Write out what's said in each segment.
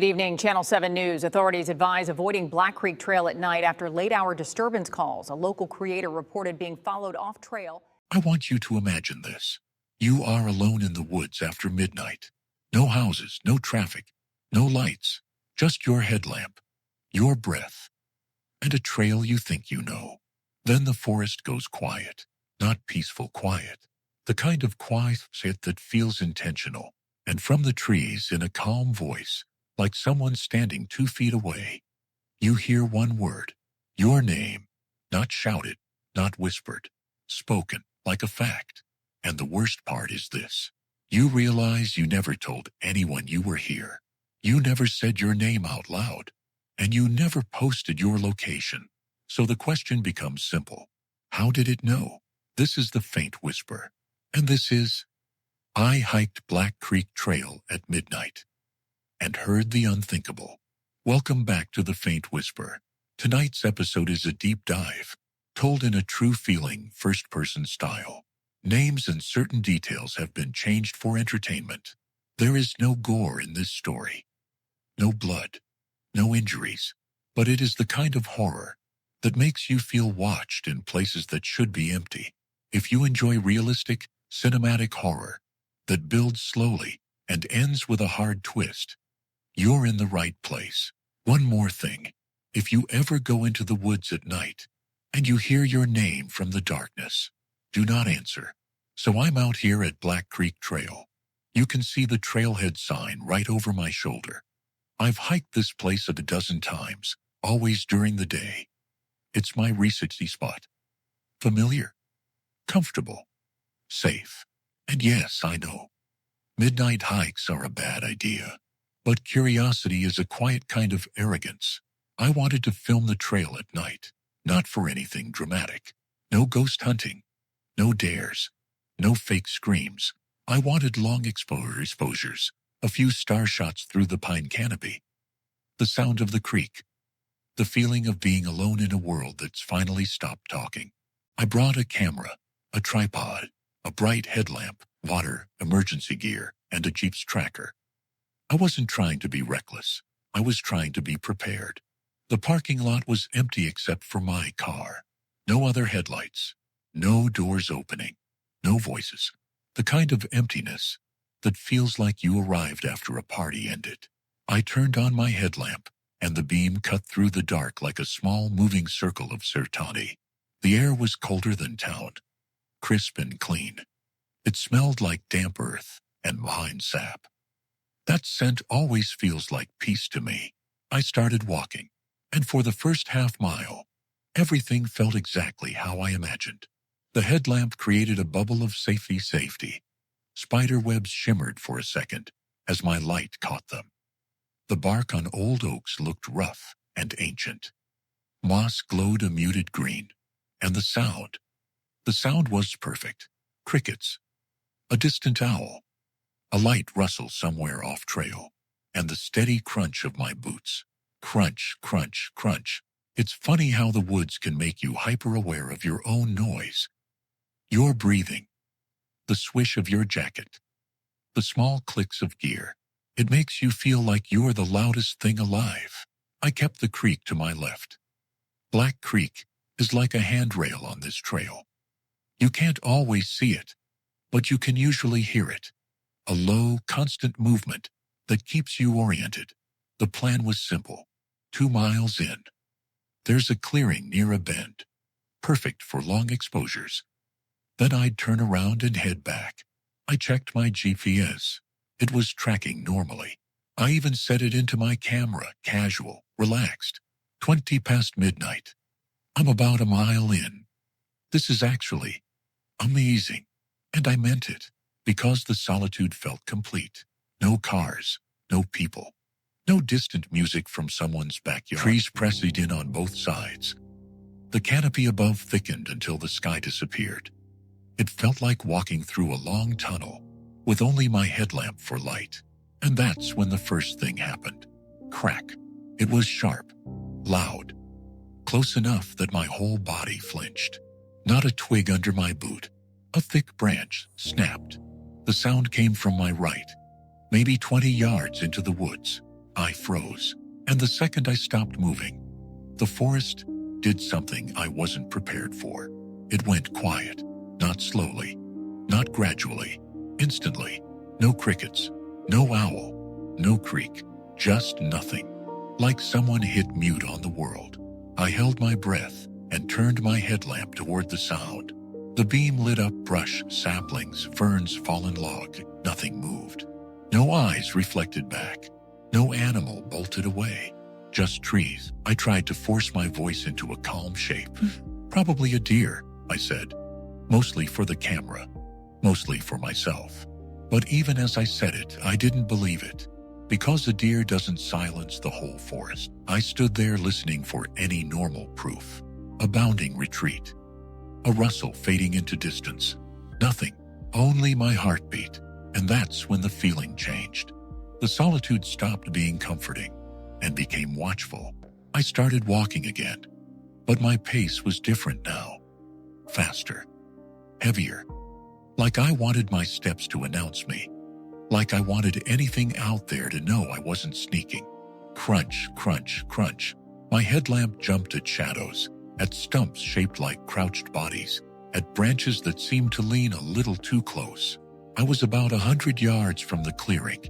Good evening, Channel 7 News. Authorities advise avoiding Black Creek Trail at night after late-hour disturbance calls. A local creator reported being followed off trail. I want you to imagine this. You are alone in the woods after midnight. No houses, no traffic, no lights, just your headlamp, your breath, and a trail you think you know. Then the forest goes quiet, not peaceful quiet, the kind of quiet that feels intentional, and from the trees in a calm voice, like someone standing 2 feet away, you hear one word, your name, not shouted, not whispered, spoken like a fact. And the worst part is this. You realize you never told anyone you were here. You never said your name out loud, and you never posted your location. So the question becomes simple. How did it know? This is the faint whisper. And this is, I hiked Black Creek Trail at midnight and heard the unthinkable. Welcome back to The Faint Whisper. Tonight's episode is a deep dive, told in a true feeling, first-person style. Names and certain details have been changed for entertainment. There is no gore in this story. No blood, no injuries, but it is the kind of horror that makes you feel watched in places that should be empty. If you enjoy realistic, cinematic horror that builds slowly and ends with a hard twist, you're in the right place. One more thing. If you ever go into the woods at night and you hear your name from the darkness, do not answer. So I'm out here at Black Creek Trail. You can see the trailhead sign right over my shoulder. I've hiked this place a dozen times, always during the day. It's my researchy spot. Familiar, comfortable, safe. And yes, I know, midnight hikes are a bad idea. But curiosity is a quiet kind of arrogance. I wanted to film the trail at night, not for anything dramatic. No ghost hunting, no dares, no fake screams. I wanted long exposures, a few star shots through the pine canopy, the sound of the creek, the feeling of being alone in a world that's finally stopped talking. I brought a camera, a tripod, a bright headlamp, water, emergency gear, and a Jeep's tracker. I wasn't trying to be reckless. I was trying to be prepared. The parking lot was empty except for my car. No other headlights. No doors opening. No voices. The kind of emptiness that feels like you arrived after a party ended. I turned on my headlamp, and the beam cut through the dark like a small moving circle of certainty. The air was colder than town, crisp and clean. It smelled like damp earth and vine sap. That scent always feels like peace to me. I started walking, and for the first half-mile, everything felt exactly how I imagined. The headlamp created a bubble of safety. Spider webs shimmered for a second as my light caught them. The bark on old oaks looked rough and ancient. Moss glowed a muted green, and the sound was perfect. Crickets, a distant owl, a light rustle somewhere off trail, and the steady crunch of my boots. Crunch, crunch, crunch. It's funny how the woods can make you hyper-aware of your own noise. Your breathing, the swish of your jacket, the small clicks of gear. It makes you feel like you're the loudest thing alive. I kept the creek to my left. Black Creek is like a handrail on this trail. You can't always see it, but you can usually hear it. A low, constant movement that keeps you oriented. The plan was simple. 2 miles in, there's a clearing near a bend, perfect for long exposures. Then I'd turn around and head back. I checked my GPS. It was tracking normally. I even set it into my camera, casual, relaxed. 20 past midnight. I'm about a mile in. This is actually amazing, and I meant it. Because the solitude felt complete. No cars, no people, no distant music from someone's backyard. Trees pressed in on both sides. The canopy above thickened until the sky disappeared. It felt like walking through a long tunnel, with only my headlamp for light. And that's when the first thing happened. Crack. It was sharp, loud, close enough that my whole body flinched. Not a twig under my boot. A thick branch snapped. The sound came from my right, maybe 20 yards into the woods. I froze, and the second I stopped moving, the forest did something I wasn't prepared for. It went quiet, not slowly, not gradually, instantly. No crickets, no owl, no creek, just nothing. Like someone hit mute on the world. I held my breath and turned my headlamp toward the sound. The beam lit up brush, saplings, ferns, fallen log. Nothing moved. No eyes reflected back. No animal bolted away. Just trees. I tried to force my voice into a calm shape. Probably a deer, I said. Mostly for the camera. Mostly for myself. But even as I said it, I didn't believe it. Because a deer doesn't silence the whole forest. I stood there listening for any normal proof. A bounding retreat. A rustle fading into distance. Nothing. Only my heartbeat. And that's when the feeling changed. The solitude stopped being comforting and became watchful. I started walking again. But my pace was different now. Faster. Heavier. Like I wanted my steps to announce me. Like I wanted anything out there to know I wasn't sneaking. Crunch, crunch, crunch. My headlamp jumped at shadows, at stumps shaped like crouched bodies, at branches that seemed to lean a little too close. I was about 100 yards from the clearing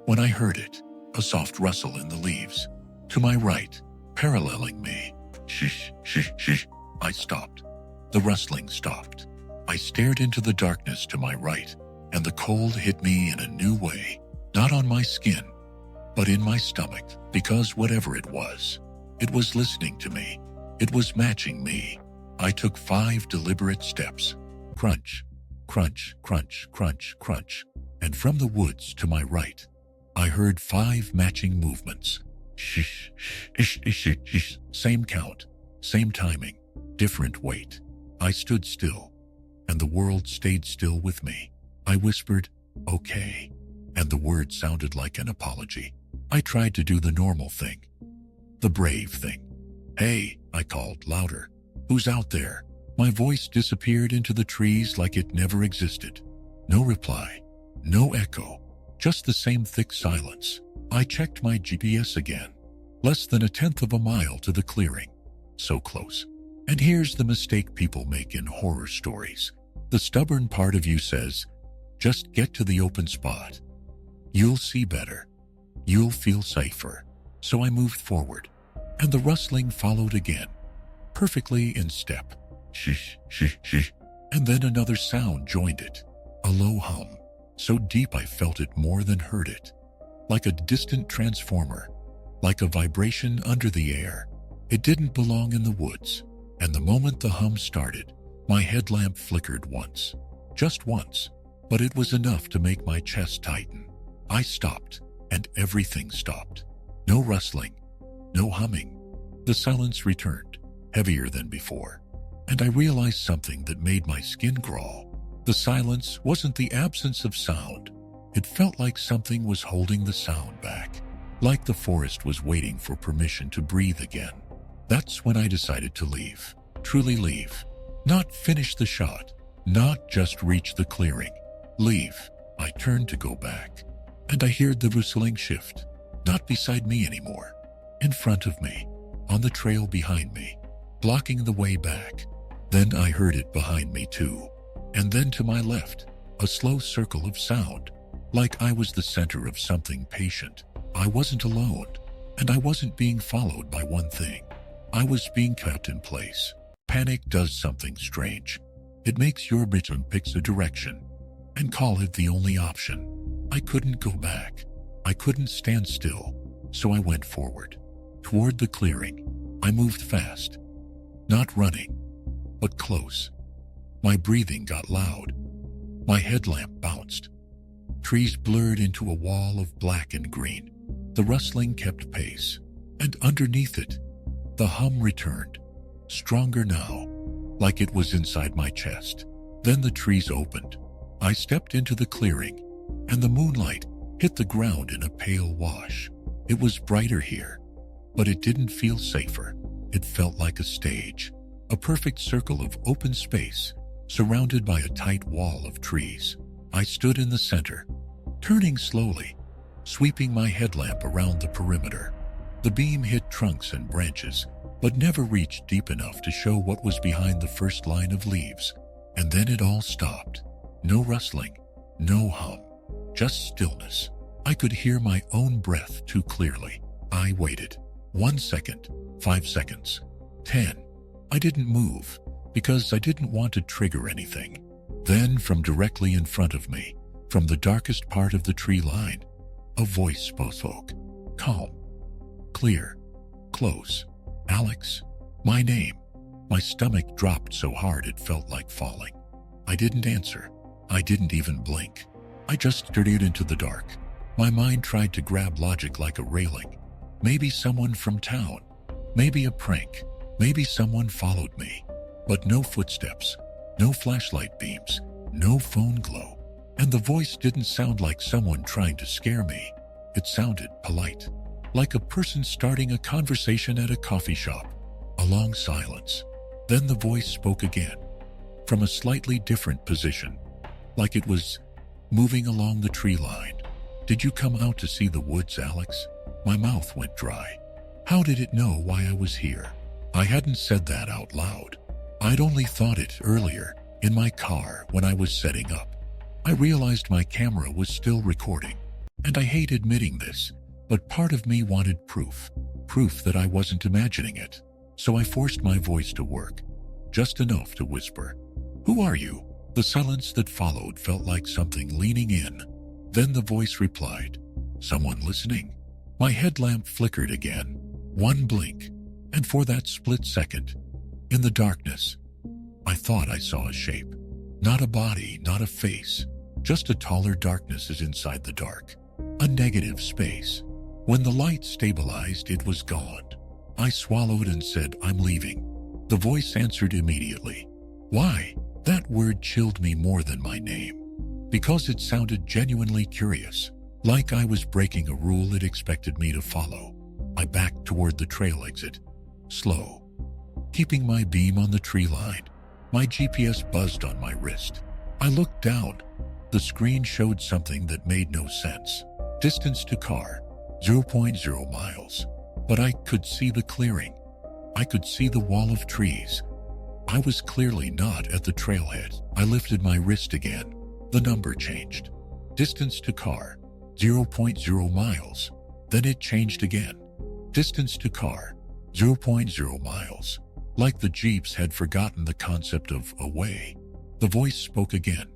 when I heard it, a soft rustle in the leaves. To my right, paralleling me. Shh, shh, shh. I stopped. The rustling stopped. I stared into the darkness to my right, and the cold hit me in a new way, not on my skin, but in my stomach, because whatever it was listening to me. It was matching me. I took 5 deliberate steps. Crunch, crunch, crunch, crunch, crunch. And from the woods to my right, I heard 5 matching movements. Shh, shh, shh, shh, shh. Same count, same timing, different weight. I stood still, and the world stayed still with me. I whispered, "Okay," and the word sounded like an apology. I tried to do the normal thing, the brave thing. "Hey," I called louder. "Who's out there?" My voice disappeared into the trees like it never existed. No reply, no echo, just the same thick silence. I checked my GPS again. Less than 1/10 of a mile to the clearing. So close. And here's the mistake people make in horror stories. The stubborn part of you says, just get to the open spot. You'll see better. You'll feel safer. So I moved forward, and the rustling followed again, perfectly in step. Shh, shh, shh. And then another sound joined it, a low hum, so deep I felt it more than heard it. Like a distant transformer, like a vibration under the air. It didn't belong in the woods, and the moment the hum started, my headlamp flickered once, just once, but it was enough to make my chest tighten. I stopped, and everything stopped. No rustling, no humming. The silence returned, heavier than before, and I realized something that made my skin crawl. The silence wasn't the absence of sound. It felt like something was holding the sound back, like the forest was waiting for permission to breathe again. That's when I decided to leave, truly leave. Not finish the shot, not just reach the clearing. Leave. I turned to go back, and I heard the whistling shift, not beside me anymore, in front of me, on the trail behind me, blocking the way back. Then I heard it behind me too, and then to my left, a slow circle of sound, like I was the center of something patient. I wasn't alone, and I wasn't being followed by one thing. I was being kept in place. Panic does something strange. It makes your brain picks a direction and call it the only option. I couldn't go back. I couldn't stand still, so I went forward, toward the clearing. I moved fast, not running, but close. My breathing got loud. My headlamp bounced. Trees blurred into a wall of black and green. The rustling kept pace, and underneath it, the hum returned, stronger now, like it was inside my chest. Then the trees opened. I stepped into the clearing, and the moonlight hit the ground in a pale wash. It was brighter here, but it didn't feel safer. It felt like a stage, a perfect circle of open space, surrounded by a tight wall of trees. I stood in the center, turning slowly, sweeping my headlamp around the perimeter. The beam hit trunks and branches, but never reached deep enough to show what was behind the first line of leaves. And then it all stopped. No rustling, no hum, just stillness. I could hear my own breath too clearly. I waited. 1 second, 5 seconds, 10. I didn't move because I didn't want to trigger anything. Then from directly in front of me, from the darkest part of the tree line, a voice spoke. Calm, clear, close. Alex, my name. My stomach dropped so hard it felt like falling. I didn't answer. I didn't even blink. I just stared into the dark. My mind tried to grab logic like a railing. Maybe someone from town. Maybe a prank. Maybe someone followed me. But no footsteps. No flashlight beams. No phone glow. And the voice didn't sound like someone trying to scare me. It sounded polite. Like a person starting a conversation at a coffee shop. A long silence. Then the voice spoke again. From a slightly different position. Like it was moving along the tree line. Did you come out to see the woods, Alex? My mouth went dry. How did it know why I was here? I hadn't said that out loud. I'd only thought it earlier, in my car when I was setting up. I realized my camera was still recording. And I hate admitting this, but part of me wanted proof. Proof that I wasn't imagining it. So I forced my voice to work. Just enough to whisper. Who are you? The silence that followed felt like something leaning in. Then the voice replied, someone listening. My headlamp flickered again. One blink. And for that split second, in the darkness, I thought I saw a shape. Not a body, not a face. Just a taller darkness is inside the dark. A negative space. When the light stabilized, it was gone. I swallowed and said, I'm leaving. The voice answered immediately. Why? That word chilled me more than my name. Because it sounded genuinely curious. Like I was breaking a rule it expected me to follow. I backed toward the trail exit. Slow. Keeping my beam on the tree line. My GPS buzzed on my wrist. I looked down. The screen showed something that made no sense. Distance to car, 0.0 miles. But I could see the clearing. I could see the wall of trees. I was clearly not at the trailhead. I lifted my wrist again. The number changed. Distance to car, 0.0 miles. Then it changed again. Distance to car, 0.0 miles. Like the Jeeps had forgotten the concept of away. The voice spoke again.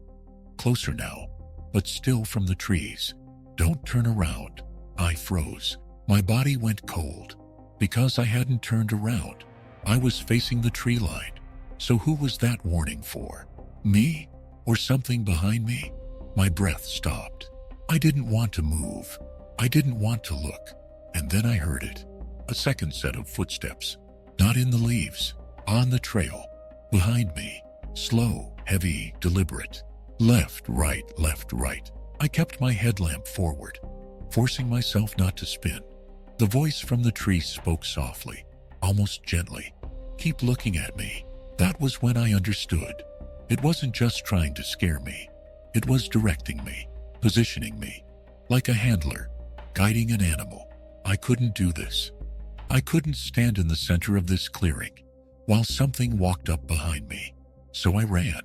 Closer now, but still from the trees. Don't turn around. I froze. My body went cold. Because I hadn't turned around. I was facing the tree line. So who was that warning for? Me? Or something behind me? My breath stopped. I didn't want to move. I didn't want to look. And then I heard it. A second set of footsteps. Not in the leaves. On the trail. Behind me. Slow, heavy, deliberate. Left, right, left, right. I kept my headlamp forward, forcing myself not to spin. The voice from the tree spoke softly, almost gently. Keep looking at me. That was when I understood. It wasn't just trying to scare me. It was directing me, positioning me, like a handler, guiding an animal. I couldn't do this. I couldn't stand in the center of this clearing, while something walked up behind me. So I ran.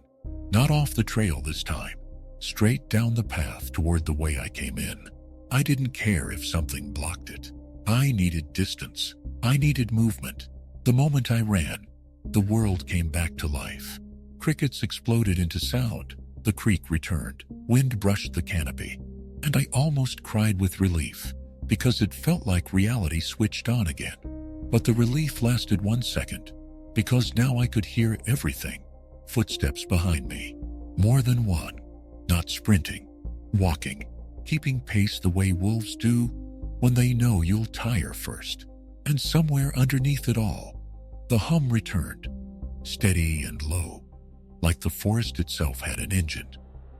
Not off the trail this time. Straight down the path toward the way I came in. I didn't care if something blocked it. I needed distance. I needed movement. The moment I ran, the world came back to life. Crickets exploded into sound. The creek returned. Wind brushed the canopy. And I almost cried with relief, because it felt like reality switched on again. But the relief lasted 1 second, because now I could hear everything. Footsteps behind me. More than one. Not sprinting. Walking. Keeping pace the way wolves do when they know you'll tire first. And somewhere underneath it all, the hum returned. Steady and low. Like the forest itself had an engine.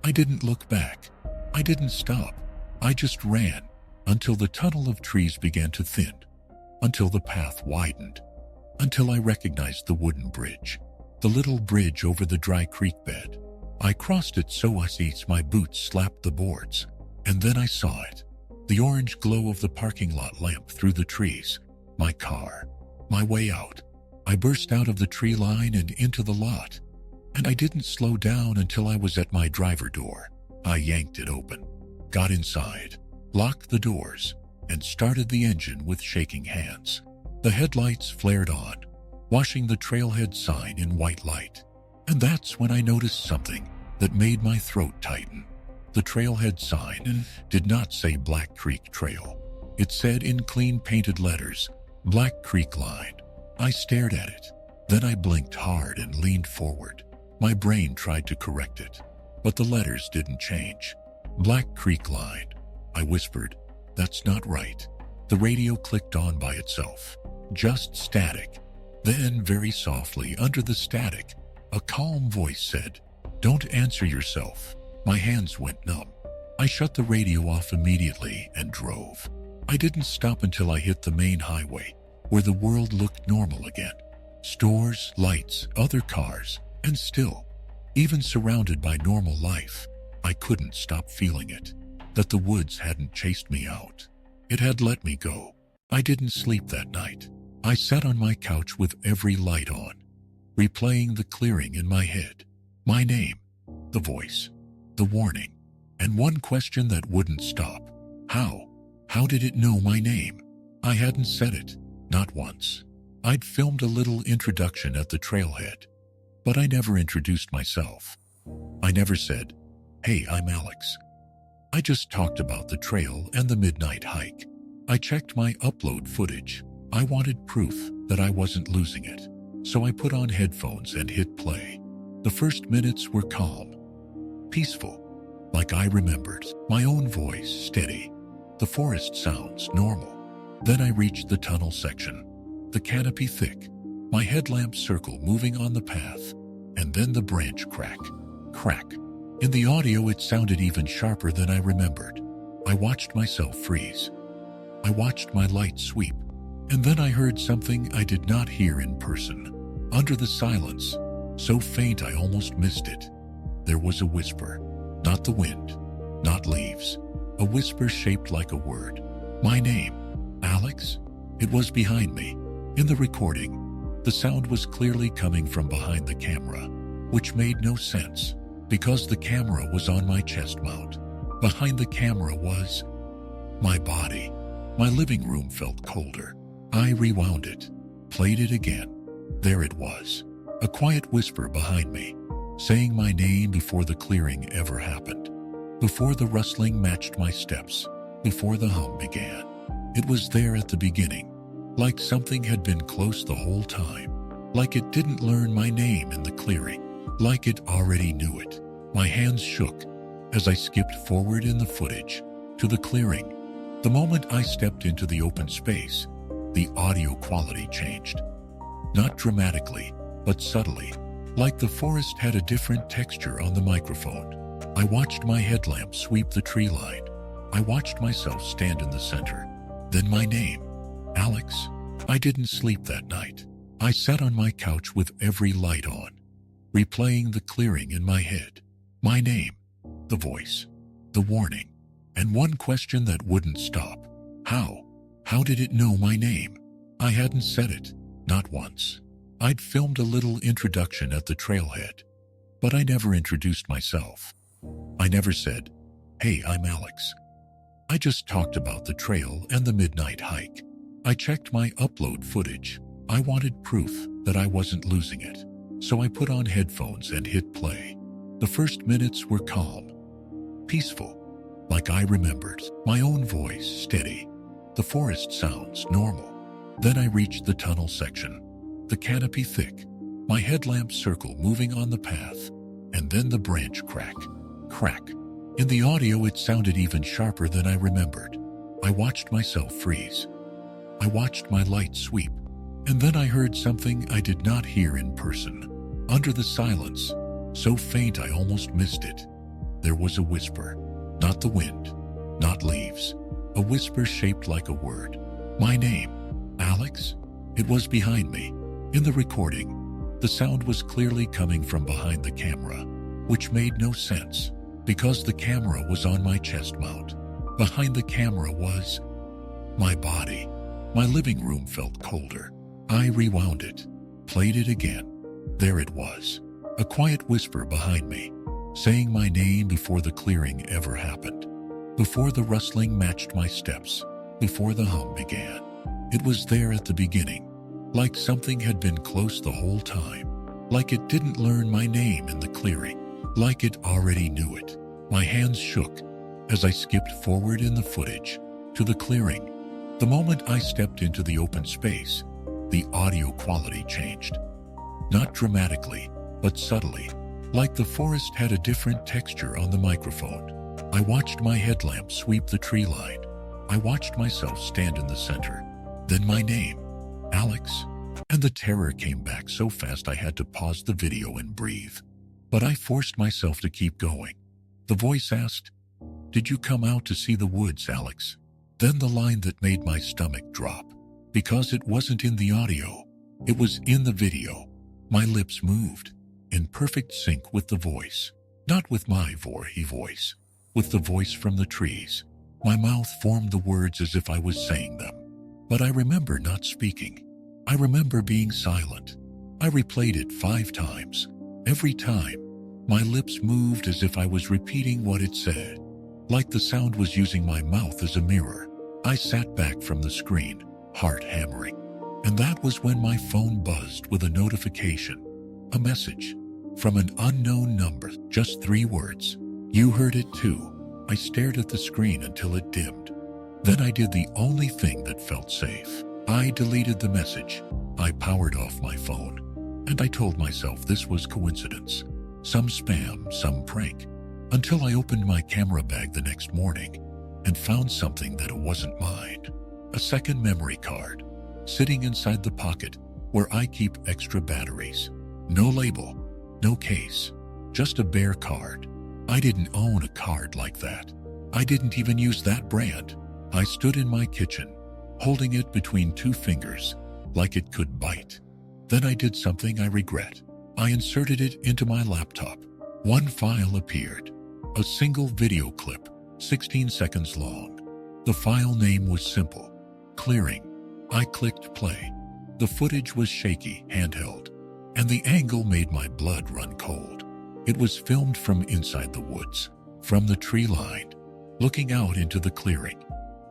I didn't look back. I didn't stop. I just ran until the tunnel of trees began to thin. Until the path widened. Until I recognized the wooden bridge. The little bridge over the dry creek bed. I crossed it so my boots slapped the boards. And then I saw it. The orange glow of the parking lot lamp through the trees. My car. My way out. I burst out of the tree line and into the lot. And I didn't slow down until I was at my driver door. I yanked it open, got inside, locked the doors, and started the engine with shaking hands. The headlights flared on, washing the trailhead sign in white light. And that's when I noticed something that made my throat tighten. The trailhead sign did not say Black Creek Trail. It said in clean painted letters, Black Creek Line. I stared at it. Then I blinked hard and leaned forward. My brain tried to correct it, but the letters didn't change. Black Creek Line. I whispered, "That's not right." The radio clicked on by itself. Just static. Then, very softly, under the static, a calm voice said, "Don't answer yourself." My hands went numb. I shut the radio off immediately and drove. I didn't stop until I hit the main highway, where the world looked normal again. Stores, lights, other cars, and still, even surrounded by normal life, I couldn't stop feeling it, that the woods hadn't chased me out. It had let me go. I didn't sleep that night. I sat on my couch with every light on, replaying the clearing in my head. My name, the voice, the warning, and one question that wouldn't stop. How? How did it know my name? I hadn't said it, not once. I'd filmed a little introduction at the trailhead, but I never introduced myself. I never said, "Hey, I'm Alex." I just talked about the trail and the midnight hike. I checked my upload footage. I wanted proof that I wasn't losing it. So I put on headphones and hit play. The first minutes were calm, peaceful, like I remembered. My own voice steady. The forest sounds normal. Then I reached the tunnel section. The canopy thick. My headlamp circle moving on the path. And then the branch crack. Crack. In the audio it sounded even sharper than I remembered. I watched myself freeze. I watched my light sweep. And then I heard something I did not hear in person. Under the silence, so faint I almost missed it, there was a whisper. Not the wind, not leaves. A whisper shaped like a word. My name, Alex? It was behind me. In the recording, the sound was clearly coming from behind the camera, which made no sense, because the camera was on my chest mount. Behind the camera was my body. My living room felt colder. I rewound it, played it again. There it was, a quiet whisper behind me, saying my name before the clearing ever happened, before the rustling matched my steps, before the hum began. It was there at the beginning, like something had been close the whole time, like it didn't learn my name in the clearing, like it already knew it. My hands shook as I skipped forward in the footage to the clearing. The moment I stepped into the open space, the audio quality changed. Not dramatically, but subtly, like the forest had a different texture on the microphone. I watched my headlamp sweep the tree line. I watched myself stand in the center. Then my name, Alex. I didn't sleep that night. I sat on my couch with every light on, replaying the clearing in my head. My name, the voice, the warning, and one question that wouldn't stop. How? How did it know my name? I hadn't said it, not once. I'd filmed a little introduction at the trailhead, but I never introduced myself. I never said, "Hey, I'm Alex." I just talked about the trail and the midnight hike. I checked my upload footage. I wanted proof that I wasn't losing it. So I put on headphones and hit play. The first minutes were calm, peaceful, like I remembered. My own voice steady. The forest sounds normal. Then I reached the tunnel section. The canopy thick. My headlamp circle moving on the path. And then the branch crack. Crack. In the audio it sounded even sharper than I remembered. I watched myself freeze. I watched my light sweep. And then I heard something I did not hear in person. Under the silence, so faint I almost missed it, there was a whisper. Not the wind, not leaves. A whisper shaped like a word. My name, Alex? It was behind me. In the recording, the sound was clearly coming from behind the camera, which made no sense, because the camera was on my chest mount. Behind the camera was my body. My living room felt colder. I rewound it, played it again. There it was, a quiet whisper behind me, saying my name before the clearing ever happened, before the rustling matched my steps, before the hum began. It was there at the beginning, like something had been close the whole time, like it didn't learn my name in the clearing, like it already knew it. My hands shook as I skipped forward in the footage to the clearing. The moment I stepped into the open space, the audio quality changed. Not dramatically, but subtly, like the forest had a different texture on the microphone. I watched my headlamp sweep the tree line. I watched myself stand in the center. Then my name, Alex. And the terror came back so fast I had to pause the video and breathe. But I forced myself to keep going. The voice asked, "Did you come out to see the woods, Alex?" Then the line that made my stomach drop. Because it wasn't in the audio, it was in the video. My lips moved, in perfect sync with the voice. Not with my voice, with the voice from the trees. My mouth formed the words as if I was saying them. But I remember not speaking. I remember being silent. I replayed it 5 times. Every time, my lips moved as if I was repeating what it said, like the sound was using my mouth as a mirror. I sat back from the screen, heart hammering. And that was when my phone buzzed with a notification, a message from an unknown number, just 3 words. "You heard it too." I stared at the screen until it dimmed. Then I did the only thing that felt safe. I deleted the message. I powered off my phone. And I told myself this was coincidence. Some spam, some prank. Until I opened my camera bag the next morning and found something that wasn't mine. A second memory card, sitting inside the pocket where I keep extra batteries. No label, no case, just a bare card. I didn't own a card like that. I didn't even use that brand. I stood in my kitchen, holding it between 2 fingers, like it could bite. Then I did something I regret. I inserted it into my laptop. One file appeared, a single video clip, 16 seconds long. The file name was simple, Clearing. I clicked play. The footage was shaky, handheld, and the angle made my blood run cold. It was filmed from inside the woods, from the tree line, looking out into the clearing,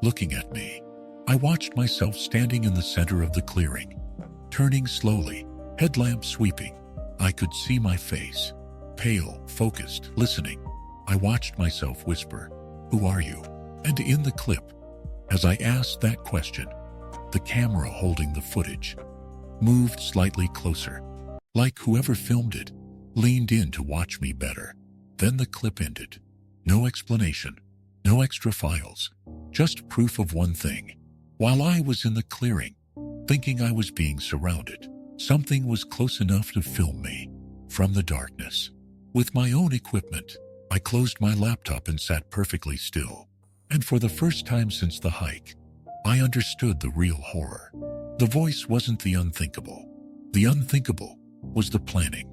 looking at me. I watched myself standing in the center of the clearing, turning slowly, headlamp sweeping. I could see my face, pale, focused, listening. I watched myself whisper, "Who are you?" And in the clip, as I asked that question, the camera holding the footage moved slightly closer, like whoever filmed it leaned in to watch me better. Then the clip ended. No explanation, no extra files, just proof of one thing. While I was in the clearing, thinking I was being surrounded, something was close enough to film me from the darkness. With my own equipment, I closed my laptop and sat perfectly still. And for the first time since the hike, I understood the real horror. The voice wasn't the unthinkable. The unthinkable was the planning,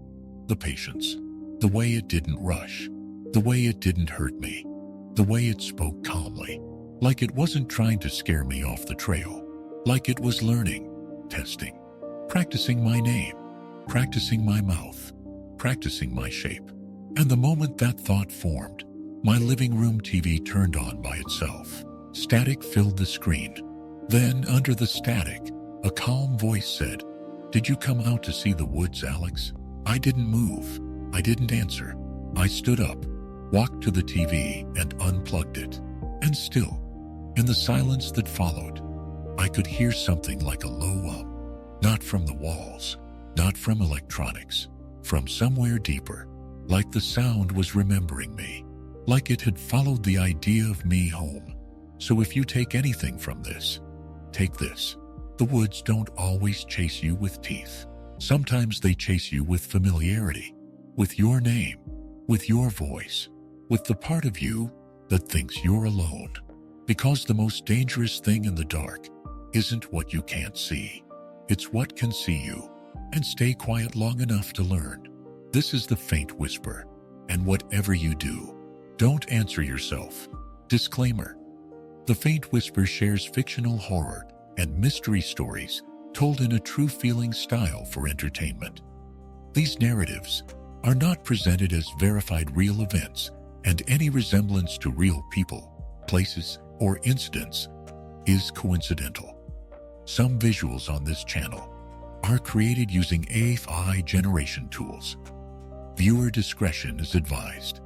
the patience, the way it didn't rush, the way it didn't hurt me, the way it spoke calmly, like it wasn't trying to scare me off the trail, like it was learning, testing, practicing my name, practicing my mouth, practicing my shape. And the moment that thought formed, my living room TV turned on by itself. Static filled the screen. Then, under the static, a calm voice said, "Did you come out to see the woods, Alex?" I didn't move. I didn't answer. I stood up, walked to the TV, and unplugged it. And still, in the silence that followed, I could hear something like a low not from the walls, not from electronics, from somewhere deeper, like the sound was remembering me, like it had followed the idea of me home. So if you take anything from this, take this. The woods don't always chase you with teeth. Sometimes they chase you with familiarity, with your name, with your voice, with the part of you that thinks you're alone. Because the most dangerous thing in the dark isn't what you can't see. It's what can see you. And stay quiet long enough to learn. This is the faint whisper. And whatever you do, don't answer yourself. Disclaimer: The Faint Whisper shares fictional horror and mystery stories told in a true feeling style for entertainment. These narratives are not presented as verified real events, and any resemblance to real people, places, or incidents is coincidental. Some visuals on this channel are created using AI generation tools. Viewer discretion is advised.